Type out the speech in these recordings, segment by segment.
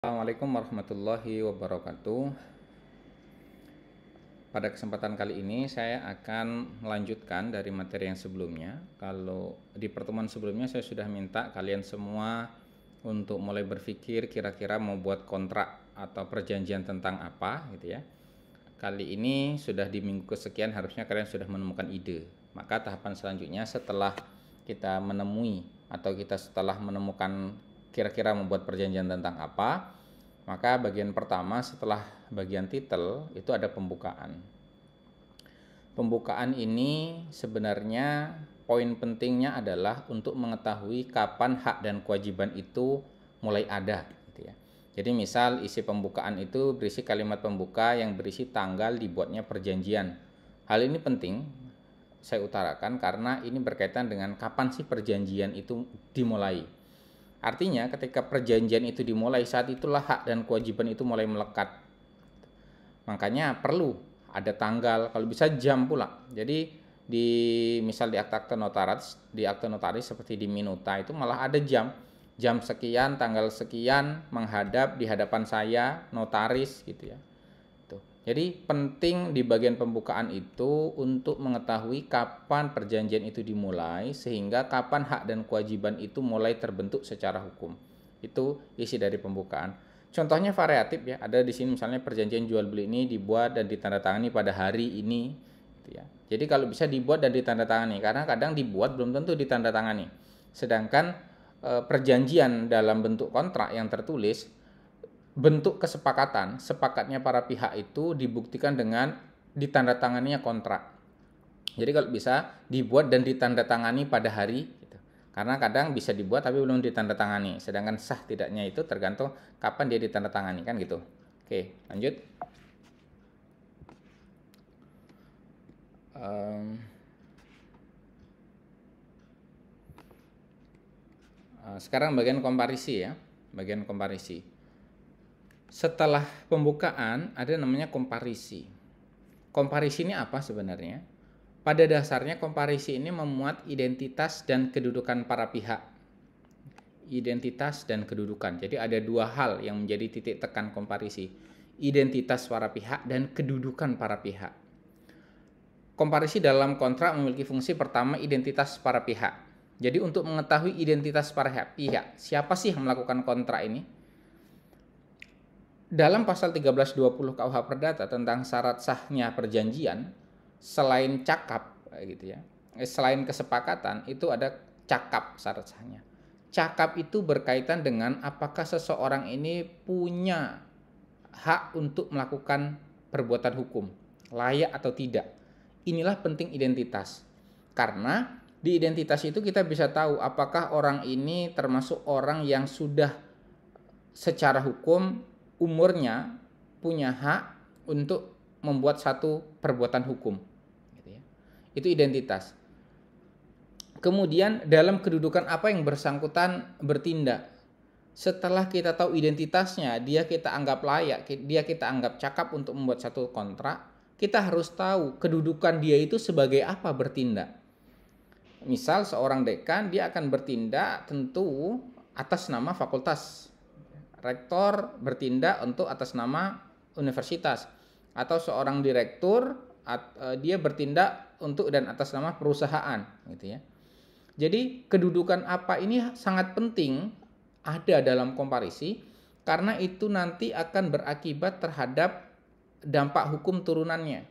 Assalamualaikum warahmatullahi wabarakatuh. Pada kesempatan kali ini saya akan melanjutkan dari materi yang sebelumnya. Kalau di pertemuan sebelumnya saya sudah minta kalian semua untuk mulai berpikir kira-kira mau buat kontrak atau perjanjian tentang apa gitu ya. Kali ini sudah di minggu kesekian harusnya kalian sudah menemukan ide. Maka tahapan selanjutnya setelah kita menemui atau kita setelah menemukan kira-kira membuat perjanjian tentang apa, maka bagian pertama setelah bagian titel itu ada pembukaan. Pembukaan ini sebenarnya poin pentingnya adalah untuk mengetahui kapan hak dan kewajiban itu mulai ada gitu ya. Jadi misal isi pembukaan itu berisi kalimat pembuka yang berisi tanggal dibuatnya perjanjian. Hal ini penting saya utarakan karena ini berkaitan dengan kapan sih perjanjian itu dimulai. Artinya ketika perjanjian itu dimulai, saat itulah hak dan kewajiban itu mulai melekat. Makanya perlu ada tanggal, kalau bisa jam pula. Jadi misal di akta notaris seperti di minuta itu malah ada jam sekian, tanggal sekian menghadap di hadapan saya notaris gitu ya. Jadi penting di bagian pembukaan itu untuk mengetahui kapan perjanjian itu dimulai sehingga kapan hak dan kewajiban itu mulai terbentuk secara hukum. Itu isi dari pembukaan. Contohnya variatif ya. Ada di sini misalnya perjanjian jual beli ini dibuat dan ditandatangani pada hari ini gitu ya. Jadi kalau bisa dibuat dan ditandatangani karena kadang dibuat belum tentu ditandatangani. Sedangkan perjanjian dalam bentuk kontrak yang tertulis bentuk sepakatnya para pihak itu dibuktikan dengan ditandatanganinya kontrak. Jadi kalau bisa dibuat dan ditandatangani pada hari gitu. Karena kadang bisa dibuat tapi belum ditandatangani. Sedangkan sah tidaknya itu tergantung kapan dia ditandatangani kan gitu. Oke, lanjut. Sekarang bagian komparisi ya. Bagian komparisi. Setelah pembukaan ada namanya komparisi. Komparisi ini apa sebenarnya? Pada dasarnya komparisi ini memuat identitas dan kedudukan para pihak. Identitas dan kedudukan. Jadi ada dua hal yang menjadi titik tekan komparisi. Identitas para pihak dan kedudukan para pihak. Komparisi dalam kontrak memiliki fungsi pertama identitas para pihak. Jadi untuk mengetahui identitas para pihak, siapa sih yang melakukan kontrak ini? Dalam pasal 1320 KUH Perdata tentang syarat sahnya perjanjian, selain cakap gitu ya, selain kesepakatan itu ada cakap syarat sahnya. Cakap itu berkaitan dengan apakah seseorang ini punya hak untuk melakukan perbuatan hukum, layak atau tidak. Inilah penting identitas. Karena di identitas itu kita bisa tahu apakah orang ini termasuk orang yang sudah secara hukum umurnya punya hak untuk membuat satu perbuatan hukum gitu ya. Itu identitas. Kemudian dalam kedudukan apa yang bersangkutan bertindak. Setelah kita tahu identitasnya, dia kita anggap layak, dia kita anggap cakap untuk membuat satu kontrak, kita harus tahu kedudukan dia itu sebagai apa bertindak. Misal seorang dekan dia akan bertindak tentu atas nama fakultas. Rektor bertindak untuk atas nama universitas, atau seorang direktur dia bertindak untuk dan atas nama perusahaan gitu ya. Jadi kedudukan apa ini sangat penting ada dalam komparisi karena itu nanti akan berakibat terhadap dampak hukum turunannya.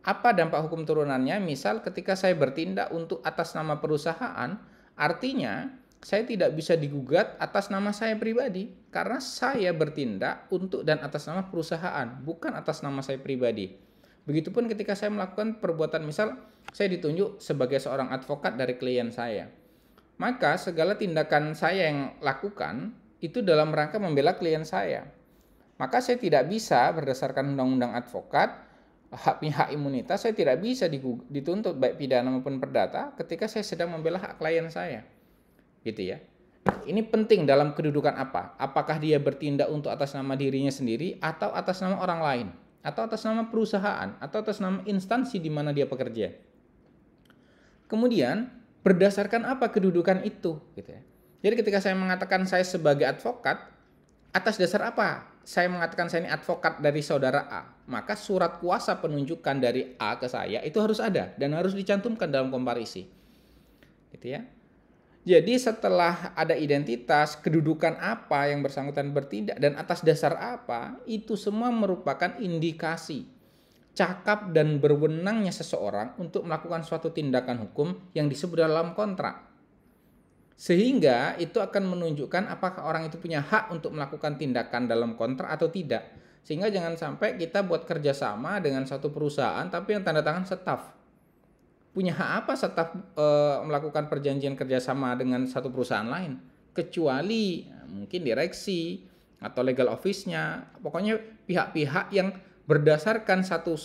Apa dampak hukum turunannya? Misal ketika saya bertindak untuk atas nama perusahaan, artinya saya tidak bisa digugat atas nama saya pribadi karena saya bertindak untuk dan atas nama perusahaan, bukan atas nama saya pribadi. Begitupun ketika saya melakukan perbuatan, misal saya ditunjuk sebagai seorang advokat dari klien saya. Maka segala tindakan saya yang lakukan itu dalam rangka membela klien saya. Maka saya tidak bisa berdasarkan undang-undang advokat, hak imunitas, saya tidak bisa dituntut baik pidana maupun perdata ketika saya sedang membela hak klien saya. Gitu ya. Ini penting dalam kedudukan apa? Apakah dia bertindak untuk atas nama dirinya sendiri atau atas nama orang lain, atau atas nama perusahaan, atau atas nama instansi di mana dia bekerja. Kemudian berdasarkan apa kedudukan itu gitu ya. Jadi ketika saya mengatakan saya sebagai advokat, atas dasar apa saya mengatakan saya ini advokat dari saudara A? Maka surat kuasa penunjukan dari A ke saya itu harus ada dan harus dicantumkan dalam komparisi. Gitu ya. Jadi setelah ada identitas, kedudukan apa yang bersangkutan bertindak dan atas dasar apa, itu semua merupakan indikasi cakap dan berwenangnya seseorang untuk melakukan suatu tindakan hukum yang disebut dalam kontrak. Sehingga itu akan menunjukkan apakah orang itu punya hak untuk melakukan tindakan dalam kontrak atau tidak. Sehingga jangan sampai kita buat kerjasama dengan satu perusahaan tapi yang tanda tangan staf. Punya hak apa staf melakukan perjanjian kerjasama dengan satu perusahaan lain? Kecuali mungkin direksi atau legal office-nya. Pokoknya pihak-pihak yang berdasarkan satu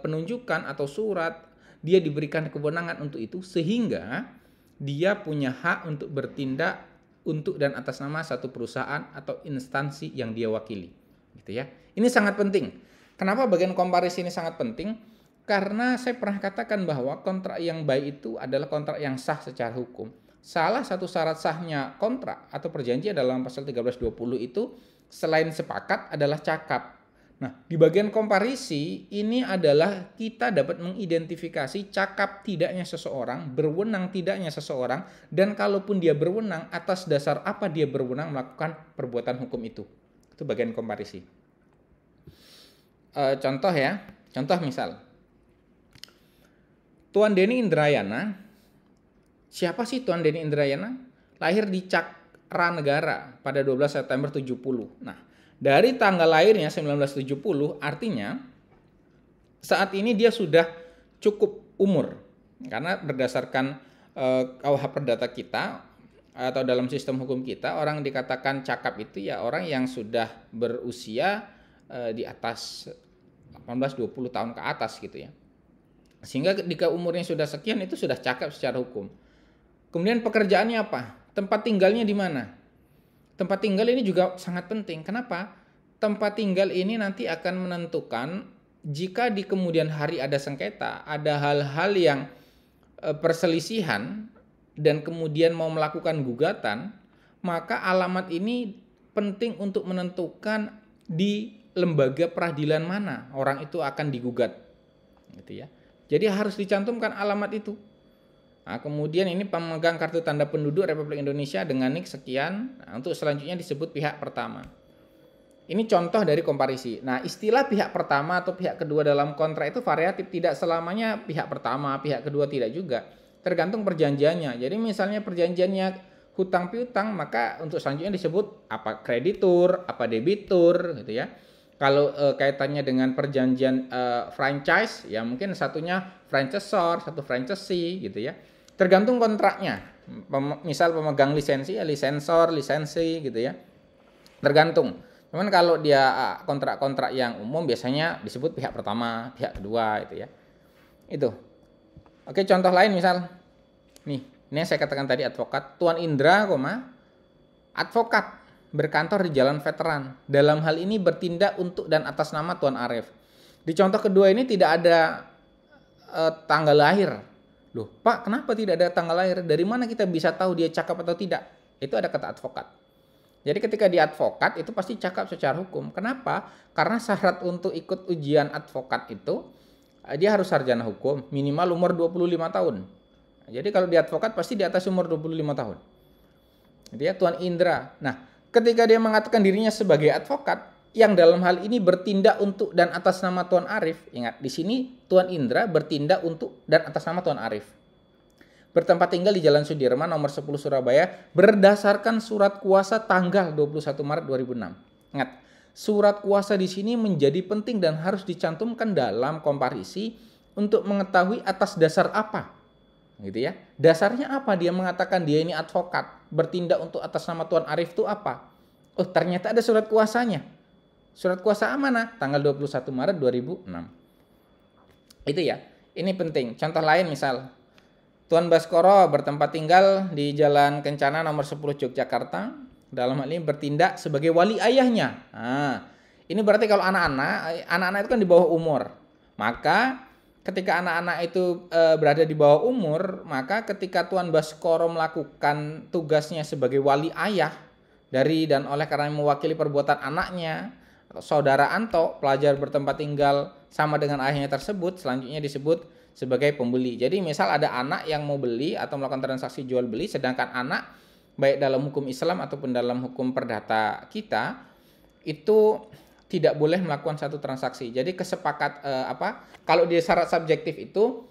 penunjukan atau surat, dia diberikan kewenangan untuk itu sehingga dia punya hak untuk bertindak untuk dan atas nama satu perusahaan atau instansi yang dia wakili. Gitu ya. Ini sangat penting. Kenapa bagian komparisi ini sangat penting? Karena saya pernah katakan bahwa kontrak yang baik itu adalah kontrak yang sah secara hukum. Salah satu syarat sahnya kontrak atau perjanjian dalam pasal 1320 itu selain sepakat adalah cakap. Nah, di bagian komparisi ini adalah kita dapat mengidentifikasi cakap tidaknya seseorang, berwenang tidaknya seseorang, dan kalaupun dia berwenang, atas dasar apa dia berwenang melakukan perbuatan hukum itu. Itu bagian komparisi. Contoh ya, contoh misal. Tuan Denny Indrayana, siapa sih Tuan Denny Indrayana? Lahir di Cakranegara pada 12 September 70. Nah, dari tanggal lahirnya 1970 artinya saat ini dia sudah cukup umur. Karena berdasarkan KUH Perdata kita atau dalam sistem hukum kita, orang dikatakan cakap itu ya orang yang sudah berusia di atas 18-20 tahun ke atas gitu ya. Sehingga ketika umurnya sudah sekian itu sudah cakap secara hukum. Kemudian pekerjaannya apa? Tempat tinggalnya di mana? Tempat tinggal ini juga sangat penting. Kenapa? Tempat tinggal ini nanti akan menentukan jika di kemudian hari ada sengketa, ada hal-hal yang perselisihan dan kemudian mau melakukan gugatan, maka alamat ini penting untuk menentukan di lembaga peradilan mana orang itu akan digugat. Gitu ya. Jadi harus dicantumkan alamat itu. Nah, kemudian ini pemegang kartu tanda penduduk Republik Indonesia dengan NIK sekian. Nah, untuk selanjutnya disebut pihak pertama. Ini contoh dari komparisi. Nah, istilah pihak pertama atau pihak kedua dalam kontrak itu variatif. Tidak selamanya pihak pertama, pihak kedua tidak juga. Tergantung perjanjiannya. Jadi misalnya perjanjiannya hutang piutang, maka untuk selanjutnya disebut apa kreditur, apa debitur gitu ya. Kalau kaitannya dengan perjanjian franchise, ya mungkin satunya franchisor, satu franchisee gitu ya. Tergantung kontraknya. Misal pemegang lisensi, ya lisensor, lisensi gitu ya. Tergantung. Cuman kalau dia kontrak-kontrak yang umum biasanya disebut pihak pertama, pihak kedua gitu ya. Itu. Oke, contoh lain misal. Nih, ini yang saya katakan tadi advokat. Tuan Indra, advokat. Berkantor di Jalan Veteran. Dalam hal ini bertindak untuk dan atas nama Tuan Arif. Di contoh kedua ini tidak ada tanggal lahir. Loh, Pak, kenapa tidak ada tanggal lahir? Dari mana kita bisa tahu dia cakap atau tidak? Itu ada kata advokat. Jadi ketika dia advokat itu pasti cakap secara hukum. Kenapa? Karena syarat untuk ikut ujian advokat itu dia harus sarjana hukum, minimal umur 25 tahun. Jadi kalau dia advokat pasti di atas umur 25 tahun. Dia Tuan Indra. Nah, ketika dia mengatakan dirinya sebagai advokat yang dalam hal ini bertindak untuk dan atas nama Tuan Arif, ingat di sini Tuan Indra bertindak untuk dan atas nama Tuan Arif. Bertempat tinggal di Jalan Sudirman nomor 10 Surabaya berdasarkan surat kuasa tanggal 21 Maret 2006. Ingat, surat kuasa di sini menjadi penting dan harus dicantumkan dalam komparisi untuk mengetahui atas dasar apa. Gitu ya. Dasarnya apa dia mengatakan dia ini advokat, bertindak untuk atas nama Tuan Arif itu apa? Oh, ternyata ada surat kuasanya. Surat kuasa amanah tanggal 21 Maret 2006. Itu ya. Ini penting. Contoh lain misal Tuan Baskoro bertempat tinggal di Jalan Kencana nomor 10 Yogyakarta. Dalam hal ini bertindak sebagai wali ayahnya. Nah, ini berarti kalau anak-anak itu kan di bawah umur. Maka ketika anak-anak itu berada di bawah umur, maka ketika Tuan Baskoro melakukan tugasnya sebagai wali ayah, dari dan oleh karena mewakili perbuatan anaknya, saudara Anto, pelajar bertempat tinggal sama dengan ayahnya tersebut, selanjutnya disebut sebagai pembeli. Jadi misal ada anak yang mau beli atau melakukan transaksi jual beli, sedangkan anak baik dalam hukum Islam ataupun dalam hukum perdata kita itu tidak boleh melakukan satu transaksi. Jadi kalau di syarat subjektif itu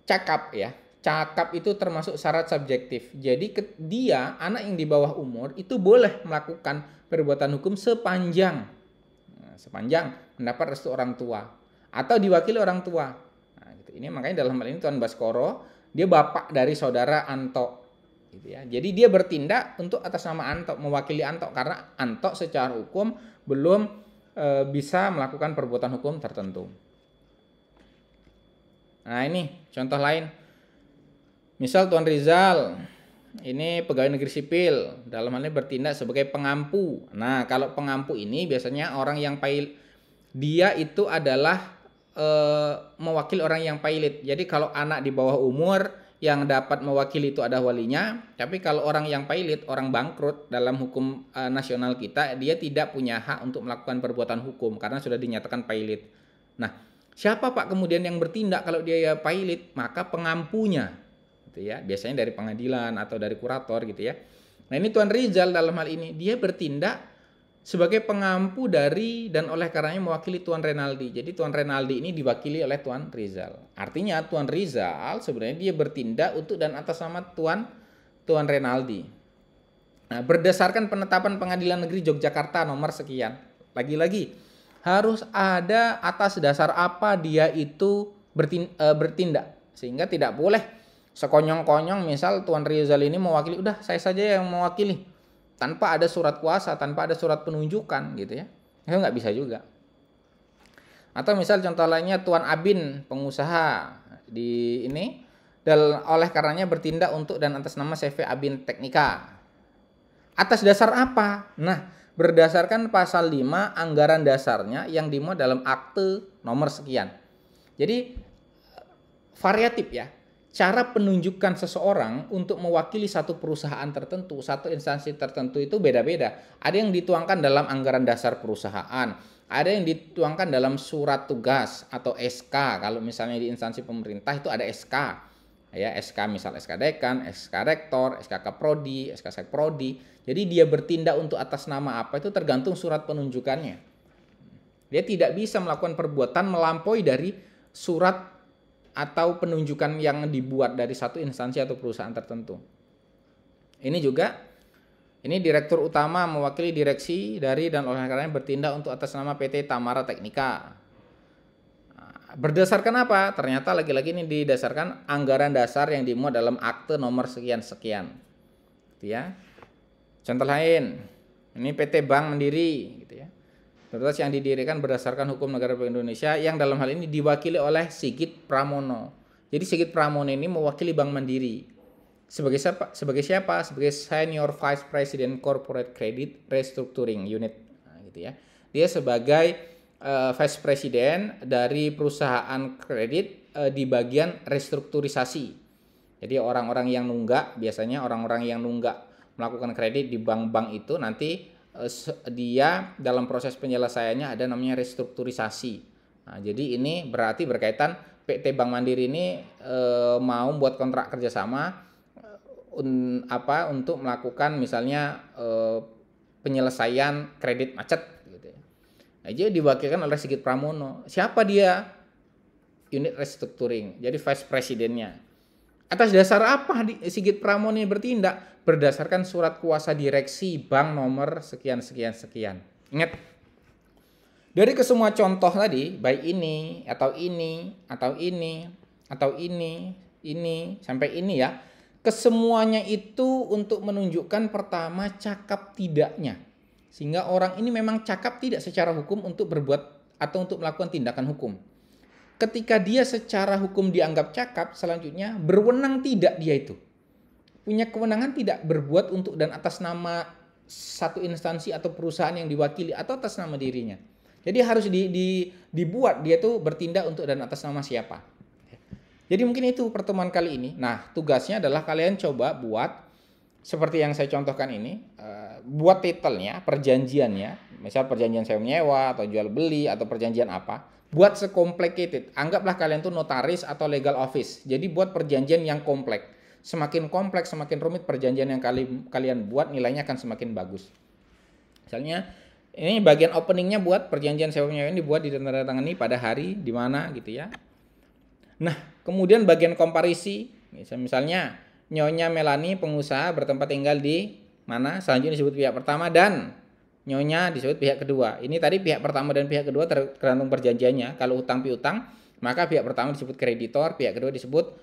cakap ya. Cakap itu termasuk syarat subjektif. Jadi dia anak yang di bawah umur itu boleh melakukan perbuatan hukum sepanjang mendapat restu orang tua atau diwakili orang tua. Nah, gitu. Ini makanya dalam hal ini Tuan Baskoro dia bapak dari saudara Anto, gitu ya. Jadi dia bertindak untuk atas nama Anto, mewakili Anto karena Anto secara hukum belum bisa melakukan perbuatan hukum tertentu. Nah ini contoh lain. Misal Tuan Rizal ini pegawai negeri sipil, dalam hal ini bertindak sebagai pengampu. Nah kalau pengampu ini biasanya orang yang dia itu adalah mewakili orang yang pailit. Jadi kalau anak di bawah umur yang dapat mewakili itu ada walinya, tapi kalau orang yang pailit, orang bangkrut dalam hukum nasional kita, dia tidak punya hak untuk melakukan perbuatan hukum karena sudah dinyatakan pailit. Nah siapa Pak kemudian yang bertindak kalau dia pailit? Maka pengampunya. Ya, biasanya dari pengadilan atau dari kurator gitu ya. Nah ini Tuan Rizal dalam hal ini dia bertindak sebagai pengampu dari dan oleh karenanya mewakili Tuan Renaldi. Jadi Tuan Renaldi ini diwakili oleh Tuan Rizal. Artinya Tuan Rizal sebenarnya dia bertindak untuk dan atas nama Tuan Renaldi. Nah berdasarkan penetapan Pengadilan Negeri Yogyakarta nomor sekian. Lagi-lagi harus ada atas dasar apa dia itu bertindak, sehingga tidak boleh sekonyong-konyong misal Tuan Rizal ini mewakili, udah saya saja yang mewakili tanpa ada surat kuasa, tanpa ada surat penunjukan gitu ya. Itu nggak bisa juga. Atau misal contoh lainnya Tuan Abin pengusaha di ini dan oleh karenanya bertindak untuk dan atas nama CV Abin Teknika. Atas dasar apa? Nah, berdasarkan pasal 5 anggaran dasarnya yang dimuat dalam akte nomor sekian. Jadi variatif ya. Cara penunjukan seseorang untuk mewakili satu perusahaan tertentu, satu instansi tertentu itu beda-beda. Ada yang dituangkan dalam anggaran dasar perusahaan, ada yang dituangkan dalam surat tugas atau SK. Kalau misalnya di instansi pemerintah itu ada SK. Ya, SK misal SK Dekan, SK Rektor, SK Kaprodi, SK Sekprodi. Jadi dia bertindak untuk atas nama apa itu tergantung surat penunjukannya. Dia tidak bisa melakukan perbuatan melampaui dari surat atau penunjukan yang dibuat dari satu instansi atau perusahaan tertentu. Ini juga, ini direktur utama mewakili direksi dari dan oleh karenanya bertindak untuk atas nama PT Tamara Teknika. Berdasarkan apa? Ternyata lagi-lagi ini didasarkan anggaran dasar yang dimuat dalam akte nomor sekian-sekian. Gitu ya. Contoh lain, ini PT Bank Mandiri gitu ya. Terus yang didirikan berdasarkan hukum negara Republik Indonesia yang dalam hal ini diwakili oleh Sigit Pramono. Jadi Sigit Pramono ini mewakili Bank Mandiri. Sebagai siapa? Sebagai Senior Vice President Corporate Credit Restructuring Unit. Nah, gitu ya. Dia sebagai Vice President dari perusahaan kredit di bagian restrukturisasi. Jadi orang-orang yang nunggak, biasanya orang-orang yang nunggak melakukan kredit di bank-bank itu nanti dia dalam proses penyelesaiannya ada namanya restrukturisasi. Nah, jadi ini berarti berkaitan PT Bank Mandiri ini mau buat kontrak kerjasama untuk melakukan misalnya penyelesaian kredit macet gitu ya. Nah, jadi diwakilkan oleh Sigit Pramono. Siapa dia? Unit restructuring. Jadi vice presidennya. Atas dasar apa Sigit Pramono ini bertindak? Berdasarkan surat kuasa direksi bank nomor sekian. Ingat, dari kesemua contoh tadi, baik ini, sampai ini ya, kesemuanya itu untuk menunjukkan pertama cakap tidaknya. Sehingga orang ini memang cakap tidak secara hukum untuk berbuat atau untuk melakukan tindakan hukum. Ketika dia secara hukum dianggap cakap, selanjutnya berwenang tidak dia itu. Punya kewenangan tidak berbuat untuk dan atas nama satu instansi atau perusahaan yang diwakili atau atas nama dirinya. Jadi harus dibuat dia tuh bertindak untuk dan atas nama siapa. Jadi mungkin itu pertemuan kali ini. Nah, tugasnya adalah kalian coba buat seperti yang saya contohkan ini, buat titelnya, perjanjiannya, misal perjanjian sewa menyewa atau jual beli atau perjanjian apa, buat secomplicated. Anggaplah kalian tuh notaris atau legal office. Jadi buat perjanjian yang kompleks. Semakin kompleks, semakin rumit perjanjian yang kalian buat, nilainya akan semakin bagus. Misalnya ini bagian openingnya buat perjanjian sewa menyewa ini dibuat ditandatangani pada hari di mana gitu ya. Nah, kemudian bagian komparisi, misalnya Nyonya Melani pengusaha bertempat tinggal di mana, selanjutnya disebut pihak pertama dan Nyonya disebut pihak kedua. Ini tadi pihak pertama dan pihak kedua tergantung perjanjiannya. Kalau utang piutang, maka pihak pertama disebut kreditor, pihak kedua disebut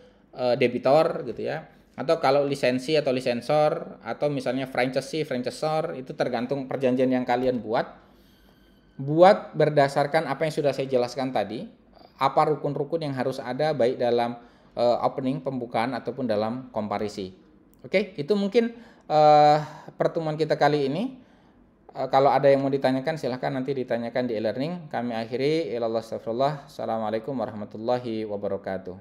debitor gitu ya. Atau kalau lisensi atau lisensor atau misalnya franchisee, franchisor, itu tergantung perjanjian yang kalian buat berdasarkan apa yang sudah saya jelaskan tadi, apa rukun-rukun yang harus ada baik dalam opening, pembukaan ataupun dalam komparisi. Oke, itu mungkin pertemuan kita kali ini. Kalau ada yang mau ditanyakan silahkan nanti ditanyakan di e-learning. Kami akhiri, ilallah astagfirullah. Assalamualaikum warahmatullahi wabarakatuh.